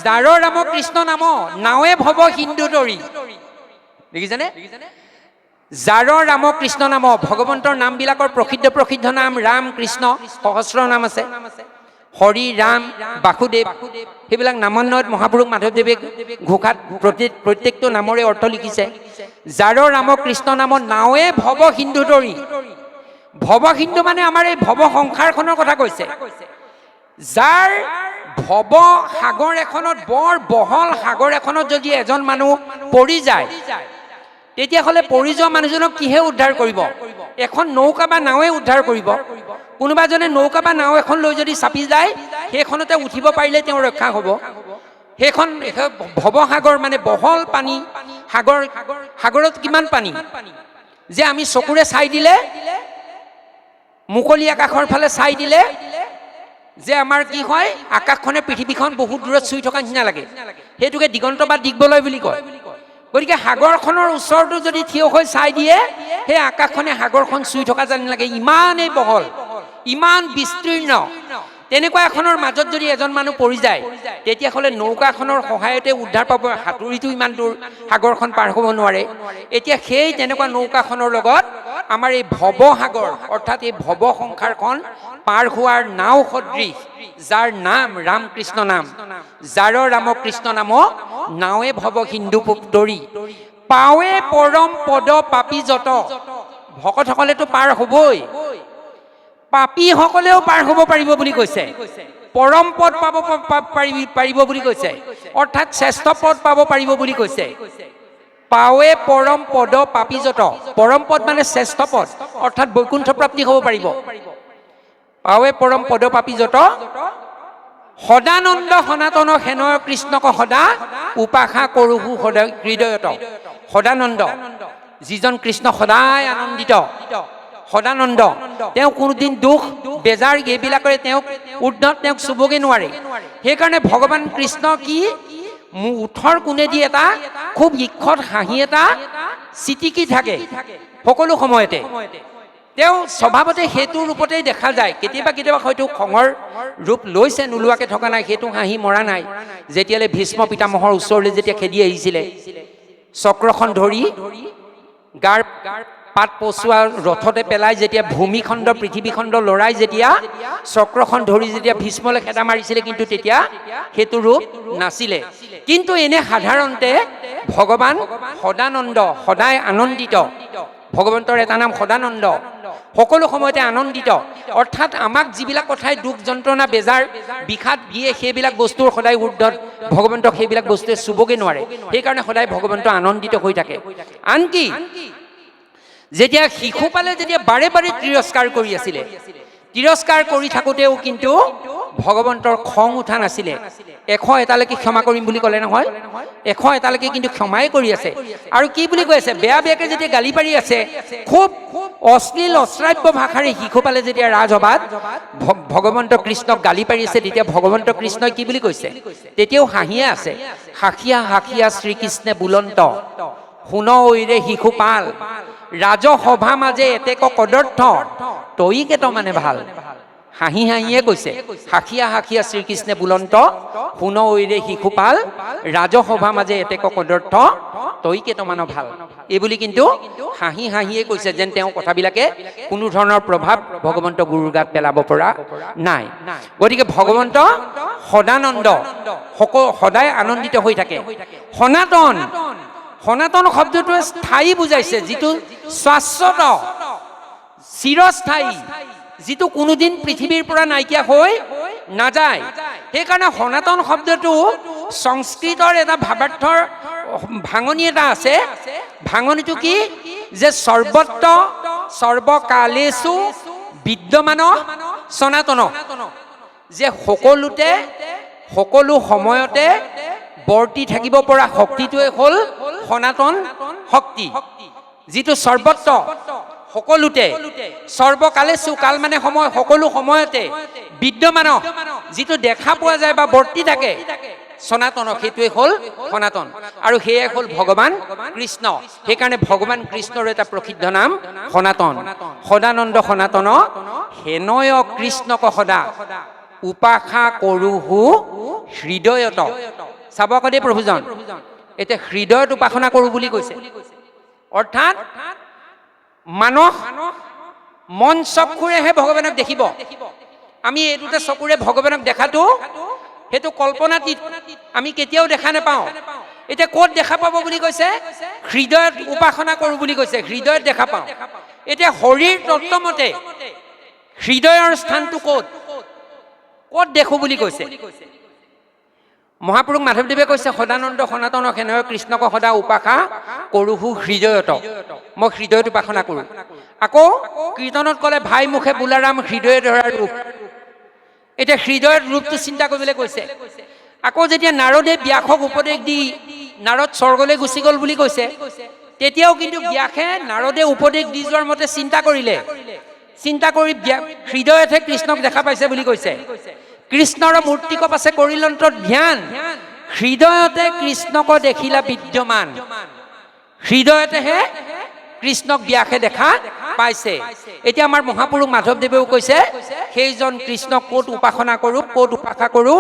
যাৰ ৰাম কৃষ্ণ নাম নাৱে ভৱ সিন্ধু তৰি দেখিছেনে যাৰ ৰাম কৃষ্ণ নাম ভগৱন্তৰ নামবিলাকৰ প্ৰসিদ্ধ নাম ৰাম কৃষ্ণ সহস্ৰ নাম আছে হৰি ৰাম বাসুদেৱ সেইবিলাক নামান্বয়ত মহাপুৰুষ মাধৱদেৱে ঘোষাত প্ৰত্যেকটো নামৰে অৰ্থ লিখিছে যাৰ ৰাম কৃষ্ণ নাম নাৱে ভৱ সিন্ধু তৰি ভৱ সিন্ধু মানে আমাৰ এই ভৱ সংসাৰখনৰ কথা কৈছে যাৰ ভৱ সাগৰ এখনত বৰ বহল সাগৰ এখনত যদি এজন মানুহ পৰি যায় তেতিয়াহ'লে পৰি যোৱা মানুহজনক কিহে উদ্ধাৰ কৰিব এখন নৌকা বা নাৱে উদ্ধাৰ কৰিব কোনোবা জনে নৌকা বা নাও এখন লৈ যদি চাপি যায় সেইখনতে উঠিব পাৰিলে তেওঁ ৰক্ষা হ'ব সেইখন ভৱসাগৰ মানে বহল পানী সাগৰত কিমান পানী যে আমি চকুৰে চাই দিলে মুকলি আকাশৰ ফালে চাই দিলে যে আমাৰ কি হয় আকাশখনে পৃথিৱীখন বহুত দূৰত চুই থকা নিচিনা লাগে সেইটোকে দিগন্ত বা দিগবলয় বুলি কয় গতিকে সাগৰখনৰ ওচৰতো যদি থিয় হৈ চাই দিয়ে সেই আকাশখনে সাগৰখন চুই থকা যেন লাগে ইমানেই বহল ইমান বিস্তীৰ্ণ তেনেকুৱা এখনৰ মাজত যদি এজন মানুহ পৰি যায় তেতিয়াহ'লে নৌকাখনৰ সহায়তে উদ্ধাৰ পাব সাঁতুৰিতো ইমান দূৰ সাগৰখন পাৰ হ'ব নোৱাৰে এতিয়া সেই তেনেকুৱা নৌকাখনৰ লগত আমাৰ এই ভৱসাগৰ অৰ্থাৎ এই ভৱ সংসাৰখন পাৰ হোৱাৰ নাও সদৃশ যাৰ নাম ৰাম কৃষ্ণ নাম যাৰ ৰাম কৃষ্ণ নাম নাৱে ভৱ সিন্ধু তৰি পাৱে পৰম পদ পাপী যত ভকতসকলেতো পাৰ হ'বই পাপীসকলেও পাৰ হ'ব পাৰিব বুলি কৈছে পৰম পদ পাব পাৰিব বুলি কৈছে অৰ্থাৎ শ্ৰেষ্ঠ পদ পাব পাৰিব বুলি কৈছে পাৱে পৰম পদ পাপী যত পৰম পদ মানে শ্ৰেষ্ঠ পদ অৰ্থাৎ বৈকুণ্ঠ প্ৰাপ্তি হ'ব পাৰিব পাৱে পৰম পদ পাপী যত সদানন্দ সনাতন সেনয় কৃষ্ণক সদা উপাসা কৰোহু সদয় হৃদয়ত সদানন্দ যিজন কৃষ্ণ সদায় আনন্দিত সদানন্দ তেওঁ কোনোদিন দুখ বেজাৰ এইবিলাকৰে তেওঁক উৰ্ধত তেওঁক চুবগে নোৱাৰে সেইকাৰণে ভগৱান কৃষ্ণ কি ওঠৰ কোণেদি এটা খুব ইক্ষত হাঁহি এটা চিটিকি থাকে সকলো সময়তে তেওঁ স্বভাৱতে সেইটো ৰূপতেই দেখা যায় কেতিয়াবা হয়তো খঙৰ ৰূপ লৈছে নোলোৱাকে থকা নাই সেইটো হাঁহি মৰা নাই যেতিয়ালৈ ভীষ্ম পিতামহৰ ওচৰলৈ যেতিয়া খেদি আহিছিলে চক্ৰখন ধৰি গাৰ পাত পচোৱা ৰথতে পেলাই যেতিয়া ভূমিখণ্ড পৃথিৱীখণ্ড লৰাই যেতিয়া চক্ৰখন ধৰি যেতিয়া ভীষ্মলৈ খেদা মাৰিছিলে কিন্তু তেতিয়া সেইটো ৰূপ নাছিলে কিন্তু এনে সাধাৰণতে ভগৱান সদানন্দ সদায় আনন্দিত ভগৱন্তৰ এটা নাম সদানন্দ সকলো সময়তে আনন্দিত অৰ্থাৎ আমাক যিবিলাক কথাই দুখ যন্ত্ৰণা বেজাৰ বিষাদ দিয়ে সেইবিলাক বস্তুৰ সদায় ঊৰ্ধত ভগৱন্তক সেইবিলাক বস্তুৱে চুবগে নোৱাৰে সেইকাৰণে সদায় ভগৱন্ত আনন্দিত হৈ থাকে আনকি যেতিয়া শিশুপালে যেতিয়া বাৰে বাৰে তিৰস্কাৰ কৰি আছিলে তিৰস্কাৰ কৰি থাকোঁতেও কিন্তু ভগৱন্তৰ খং উঠা নাছিলে 101লৈকে ক্ষমা কৰিম বুলি ক'লে নহয় 101লৈকে কিন্তু ক্ষমাই কৰি আছে আৰু কি বুলি কৈ আছে বেয়াকে যেতিয়া গালি পাৰি আছে খুব অশ্লীল অশ্ৰাব্য ভাষাৰে শিশুপালে যেতিয়া ৰাজসভাত ভগৱন্ত কৃষ্ণক গালি পাৰি আছে তেতিয়া ভগৱন্ত কৃষ্ণই কি বুলি কৈছে তেতিয়াও হাঁহিয়ে আছে হাঁহিয়া শ্ৰীকৃষ্ণে বুলন্ত শুন ঐৰে শিশুপাল ৰাজসভা মাজে এতেক কদৰ্থ তইকেত মানে ভাল হাঁহিয়ে কৈছে হাঁহিয়া শ্ৰীকৃষ্ণে বুলন্ত শুন ঐৰে শিশুপাল ৰাজসভা মাজে এতেক কদৰ্থ তইকেত মানে ভাল এইবুলি কিন্তু হাঁহিয়ে কৈছে যেন তেওঁ কথাবিলাকে কোনো ধৰণৰ প্ৰভাৱ ভগৱন্ত গুৰুৰ গাত পেলাব পৰা নাই গতিকে ভগৱন্ত সদানন্দ সদায় আনন্দিত হৈ থাকে সনাতন শব্দটোৱে স্থায়ী বুজাইছে যিটো শাশ্বত চিৰস্থায়ী যিটো কোনোদিন পৃথিৱীৰ পৰা নাইকিয়া হৈ নাযায় সেইকাৰণে সনাতন শব্দটো সংস্কৃতৰ এটা ভাৱাৰ্থৰ ভাঙনি এটা আছে ভাঙনিটো কি যে সৰ্বত্ৰ সৰ্বকালেষু বিদ্যমান সনাতন যে সকলোতে সকলো সময়তে বৰ্তি থাকিব পৰা শক্তিটোৱে হ'ল সনাতন শক্তি যিটো সৰ্বত্ৰ সকলোতে সৰ্বকালেষু কাল মানে সময় সকলো সময়তে বিদ্যমান যিটো দেখা পোৱা যায় বা বৰ্তি থাকে সনাতন সেইটোৱে হ'ল সনাতন আৰু সেয়াই হ'ল ভগৱান কৃষ্ণ সেইকাৰণে ভগৱান কৃষ্ণৰ এটা প্ৰসিদ্ধ নাম সনাতন সদানন্দ সনাতন হেনয় কৃষ্ণক সদা উপাসা কৰোহু হৃদয়ত। চাব আকৌ দেই প্ৰভুজন, এতিয়া হৃদয়ত উপাসনা কৰোঁ বুলি কৈছে, অৰ্থাৎ মানস মন চক্ষুৰেহে ভগৱানক দেখিব। আমি এই দুটা চকুৰে ভগৱানক দেখাটো সেইটো কল্পনাতীত, আমি কেতিয়াও দেখা নাপাওঁ। এতিয়া ক'ত দেখা পাব বুলি কৈছে? হৃদয়ত উপাসনা কৰোঁ বুলি কৈছে, হৃদয়ত দেখা পাওঁ। এতিয়া শৰীৰ তত্ত্বমতে হৃদয়ৰ স্থানটো ক'ত, ক'ত দেখো বুলি কৈছে? মহাপুৰুষ মাধৱদেৱে কৈছে, সদানন্দ সনাতন সেনয় কৃষ্ণক সদা উপাসা কৰোহু হৃদয়ত। মই হৃদয়ত উপাসনা কৰোঁ। আকৌ কীৰ্তনত ক'লে, ভাই মুখে বোলাৰাম হৃদয়ে ধৰা ৰূপ। এতিয়া হৃদয়ৰ ৰূপটো চিন্তা কৰিবলৈ কৈছে। আকৌ যেতিয়া নাৰদে ব্যাসক উপদেশ দি নাৰদ স্বৰ্গলৈ গুচি গ'ল বুলি কৈছে, তেতিয়াও কিন্তু ব্যাসে নাৰদে উপদেশ দি যোৱাৰ মতে চিন্তা কৰিলে, চিন্তা কৰি হৃদয়তহে কৃষ্ণক দেখা পাইছে বুলি কৈছে। কৃষ্ণৰ মূৰ্তিক আছে কৰিলন্তৰ ধ্যান, হৃদয়তে কৃষ্ণক দেখিলা বিদ্যমান। হৃদয়তেহে কৃষ্ণক ব্যাসে দেখা পাইছে। এতিয়া আমাৰ মহাপুৰুষ মাধৱদেৱেও কৈছে, সেইজন কৃষ্ণক ক'ত উপাসনা কৰোঁ, ক'ত উপাসনা কৰোঁ?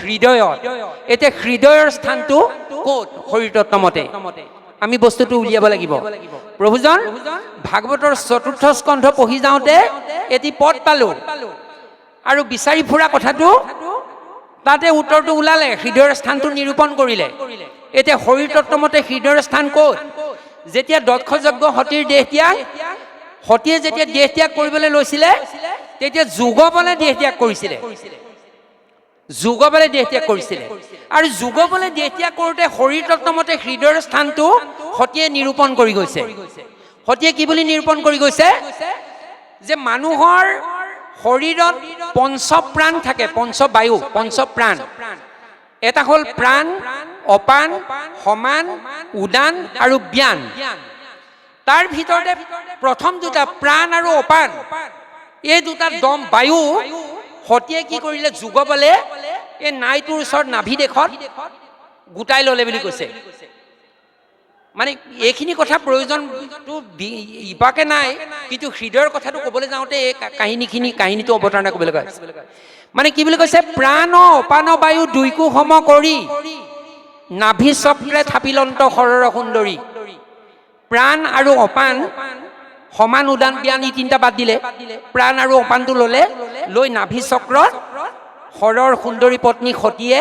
হৃদয়ত। এতিয়া হৃদয়ৰ স্থানটো ক'ত? শৰীৰ তত্ত্বমতে আমি বস্তুটো উলিয়াব লাগিব। প্ৰভুজন ভাগৱতৰ ৪ৰ্থ স্কন্ধ পঢ়ি যাওঁতে এটি পদ পালোঁ, আৰু বিচাৰি ফুৰা কথাটো তাতে উত্তৰটো ওলালে, হৃদয়ৰ স্থানটো নিৰূপণ কৰিলে। এতিয়া শৰীৰ তত্ত্বমতে হৃদয়ৰ স্থান ক'ত? যেতিয়া দক্ষ যজ্ঞ সতীৰ দেহ ত্যাগ, সতীয়ে যেতিয়া দেহ ত্যাগ কৰিবলৈ লৈছিলে, তেতিয়া যুগবলে দেহ ত্যাগ কৰিছিলে, যুগবলে দেহ ত্যাগ কৰিছিলে। আৰু যুগবলে দেহ ত্যাগ কৰোঁতে শৰীৰ তত্ত্বমতে হৃদয়ৰ স্থানটো সতীয়ে নিৰূপণ কৰি গৈছে। সতীয়ে কি বুলি নিৰূপণ কৰি গৈছে? যে মানুহৰ শৰীৰত পঞ্চপ্ৰাণ থাকে, পঞ্চবায়ু, পঞ্চপ্ৰাণ। এটা হ'ল প্ৰাণ, অপান, সমান, উদান আৰু ব্যান। তাৰ ভিতৰতে প্ৰথম দুটা প্ৰাণ আৰু অপান, এই দুটা দম বায়ু সতীয়ে কি কৰিলে? যুগবলে এই নাইটোৰ ওচৰত নাভি দেশত গোটাই ল'লে বুলি কৈছে। মানে এইখিনি কথা প্ৰয়োজনটো ইবাকে নাই, কিন্তু হৃদয়ৰ কথাটো ক'বলৈ যাওঁতে এই কাহিনীটো অৱতাৰণা কৰিব লগা হৈছে। মানে কি বুলি কৈছে? প্ৰাণ অপান বায়ু দুইকো সম কৰি নাভি চক্ৰে থাপিলন্ত শৰৰ সুন্দৰী। প্ৰাণ আৰু অপান, সমান, উদান, ব্যান, ই তিনিটা বাদ দিলে। প্ৰাণ আৰু অপানটো ল'লে, লৈ নাভি চক্ৰত শৰৰ সুন্দৰী পত্নী সতীয়ে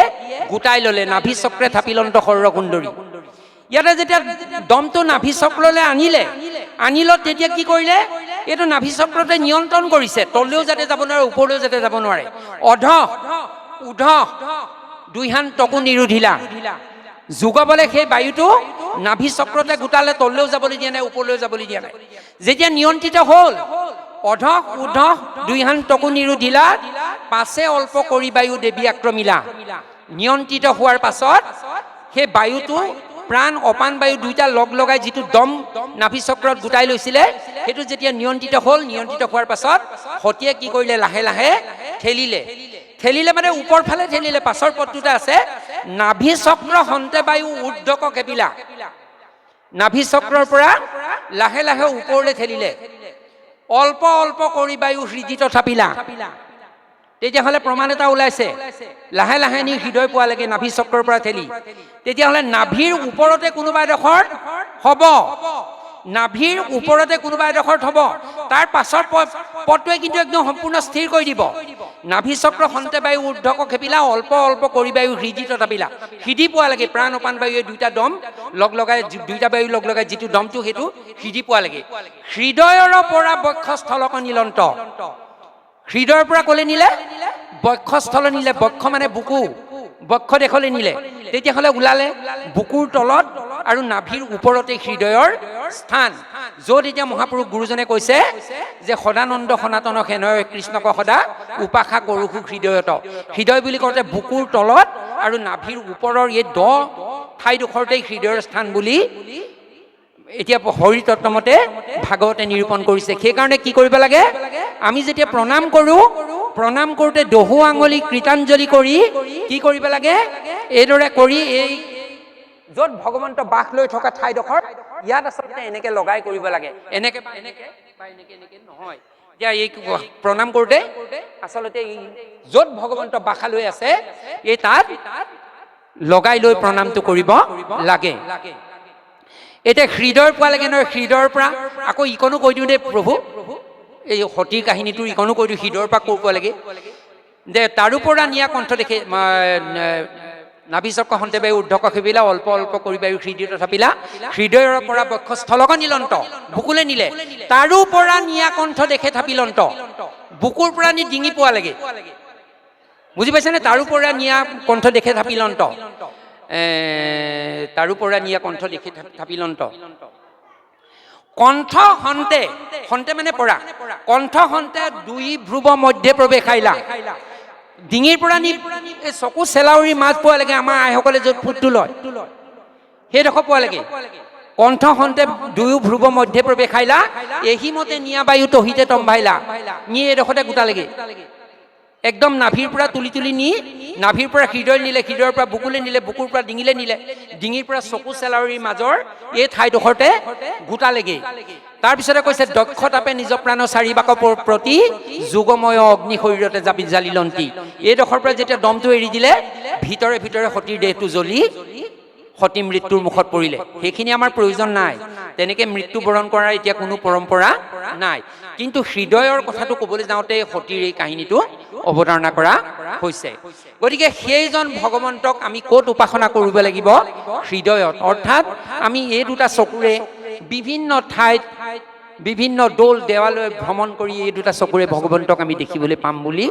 গোটাই ল'লে, নাভি চক্ৰে থাপিলন্ত শৰৰ সুন্দৰী। ইয়াতে যেতিয়া দমটো নাভি চক্ৰলৈ আনিলত তেতিয়া কি কৰিলে? এইটো নাভি চক্ৰতে নিয়ন্ত্ৰণ কৰিছে, তলেও যাতে যাব নোৱাৰে, ওপৰলৈও যাতে যাব নোৱাৰে। অধ উধ দুইহান তকু নিৰোধিলা। যুগবলে সেই বায়ুটো নাভি চক্ৰতে গোটালে, তলেও যাবলৈ দিয়া নাই, ওপৰলৈও যাবলৈ দিয়া নাই। যেতিয়া নিয়ন্ত্ৰিত হ'ল, অধ উধ দুইহান তকু নিৰোধিলা, পাছে অল্প কৰি বায়ু দেৱী আক্ৰমিলা। নিয়ন্ত্ৰিত হোৱাৰ পাছত সেই বায়ুটো, প্ৰাণ অপান বায়ু দুইটা লগ লগাই যিটো দম নাভি চক্ৰত গোটাই লৈছিলে, সেইটো যেতিয়া নিয়ন্ত্ৰিত হ'ল, নিয়ন্ত্ৰিত হোৱাৰ পাছত সতীয়ে কি কৰিলে? লাহে লাহে ঠেলিলে মানে ওপৰ ফালে ঠেলিলে। পাছৰ পদটোতে আছে, নাভি চক্ৰ হন্তে বায়ু ঊৰ্ধ্বক কেপিলা। নাভি চক্ৰৰ পৰা লাহে লাহে ওপৰলৈ ঠেলিলে, অল্প অল্প কৰি বায়ু হৃদিত থাপিলা। তেতিয়াহ'লে প্ৰমাণ এটা ওলাইছে, লাহে লাহে নি হৃদয় পোৱালৈকে নাভি চক্ৰৰ পৰা ঠেলি। তেতিয়াহ'লে নাভিৰ ওপৰতে কোনোবা এডোখৰত হ'ব, নাভিৰ ওপৰতে কোনোবা এডোখৰত হ'ব। তাৰ পাছৰ পদটোৱে কিন্তু একদম সম্পূৰ্ণ স্থিৰ কৰি দিব। নাভি চক্ৰ হন্তে বায়ু ঊৰ্ধ্বক খেপিলা, অল্প অল্প কৰি বায়ু হৃদিত থাপিলা। হৃদি পোৱালৈকে প্ৰাণ অপান বায়ু এই দুইটা দম লগ লগাই, দুইটা বায়ু লগ লগাই যিটো দমটো, সেইটো হৃদি পোৱালৈকে। হৃদয়ৰ পৰা বক্ষস্থলক নিলন্ত। হৃদয়ৰ পৰা ক'লে নিলে? বক্ষস্থল নিলে। বক্ষ মানে বুকু, বক্ষ দেশলৈ নিলে। তেতিয়াহ'লে ওলালে বুকুৰ তলত আৰু নাভিৰ ওপৰতে হৃদয়ৰ স্থান, য'ত এতিয়া মহাপুৰুষ গুৰুজনে কৈছে যে সদানন্দ সনাতন সেনয় কৃষ্ণক সদা উপাসা কৰোহু হৃদয়ত। হৃদয় বুলি কওঁতে বুকুৰ তলত আৰু নাভিৰ ওপৰৰ এই ঠাইডোখৰতেই হৃদয়ৰ স্থান বুলি এতিয়া শৰীৰ তত্ত্বমতে ভাগৱতে নিৰূপণ কৰিছে। সেইকাৰণে কি কৰিব লাগে? আমি যেতিয়া প্ৰণাম কৰোঁ, প্ৰণাম কৰোঁতে দহু আঙুলি কৃতাঞ্জলি কৰি কি কৰিব লাগে? এইদৰে কৰি এই য'ত ভগৱন্ত বাস লৈ থকা ঠাইডোখৰ, ইয়াত আচলতে এনেকে লগাই কৰিব লাগে। এনেকে বা এনেকে নহয়, এতিয়া এই প্ৰণাম কৰোঁতে আচলতে য'ত ভগৱন্ত বাসা লৈ আছে এই তাত লগাই লৈ প্ৰণামটো কৰিব লাগে। এতিয়া হৃদয় পোৱা লাগে নহয়, হৃদয়ৰ পৰা আকৌ ইকণো কৈ দিওঁ দেই প্ৰভু, এই সতীৰ কাহিনীটোৰ ইকণো কৈ দিওঁ, হৃদয়ৰ পৰা ক'ৰ পোৱা লাগে যে তাৰো পৰা নিয়া কণ্ঠ দেখে নাভিচক্ৰ সন্তেবে ঊৰ্ধক সেবিলা অল্প অল্প কৰিবা হৃদয় তথাপিলা হৃদয়ৰ পৰা বক্ষস্থলক নিলন্ত বুকুলে নিলে তাৰো পৰা নিয়া কণ্ঠ দেখে থাপিলন্ত বুকুৰ পৰা নি ডিঙি পোৱা লাগে। বুজি পাইছেনে? তাৰো পৰা নিয়া কণ্ঠ দেখে থাপিলন্ত, তাৰো পৰা নিয়া কণ্ঠ দেখে থাপিলন্ত। কণ্ঠ হন্তে, হন্তে মানে পৰা, কণ্ঠ হন্তে দুই ভ্ৰুৱ মধ্যে প্ৰৱেশাইলা। ডিঙিৰ পৰা নি চকু চেলাউৰি মাছ পোৱা লাগে। আমাৰ আইসকলে য'ত ফুটটো লয় সেইডোখৰ পোৱা লাগে। কণ্ঠ হন্তে দুয়ো ভ্ৰুৱ মধ্যে প্ৰৱেশাইলা এহি মতে নিয়া বায়ু তহিতে তম্ভাইলা। নি এইডোখৰতে গোটা লাগে। একদম নাভিৰ পৰা তুলি তুলি নি নাভিৰ পৰা হৃদয় নিলে, হৃদয়ৰ পৰা বুকুলে নিলে, বুকুৰ পৰা ডিঙিলে নিলে, ডিঙিৰ পৰা চকু চেলাউৰিৰ মাজৰ এই ঠাইডোখৰতে গোটা লাগে। তাৰপিছতে কৈছে দক্ষতাপে নিজ প্ৰাণ চাৰিবাক প্ৰতি যোগময় অগ্নি শৰীৰতে জালিলন্তি। এইডোখৰ পৰা যেতিয়া দমটো এৰি দিলে ভিতৰে ভিতৰে সতীৰ দেহটো জ্বলি সতী মৃত্যুৰ মুখত পৰিলে। সেইখিনি আমাৰ প্ৰয়োজন নাই, তেনেকে মৃত্যুবৰণ কৰাৰ এতিয়া কোনো পৰম্পৰা নাই। কিন্তু হৃদয়ৰ কথাটো ক'বলৈ যাওঁতে সতীৰ এই কাহিনীটো অৱতাৰণা কৰা হৈছে। গতিকে সেইজন ভগৱন্তক আমি ক'ত উপাসনা কৰিব লাগিব? হৃদয়ত। অৰ্থাৎ আমি এই দুটা চকুৰে বিভিন্ন ঠাইত বিভিন্ন দৌল দেৱালয় ভ্ৰমণ কৰি এই দুটা চকুৰে ভগৱন্তক আমি দেখিবলৈ পাম বুলি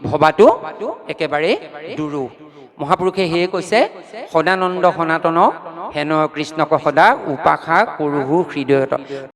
ভবাটো একেবাৰে দুৰূহ। মহাপুৰুষে সেয়ে কৈছে সদানন্দ সনাতন হেন কৃষ্ণক সদা উপাসা কৰোহু হৃদয়ত।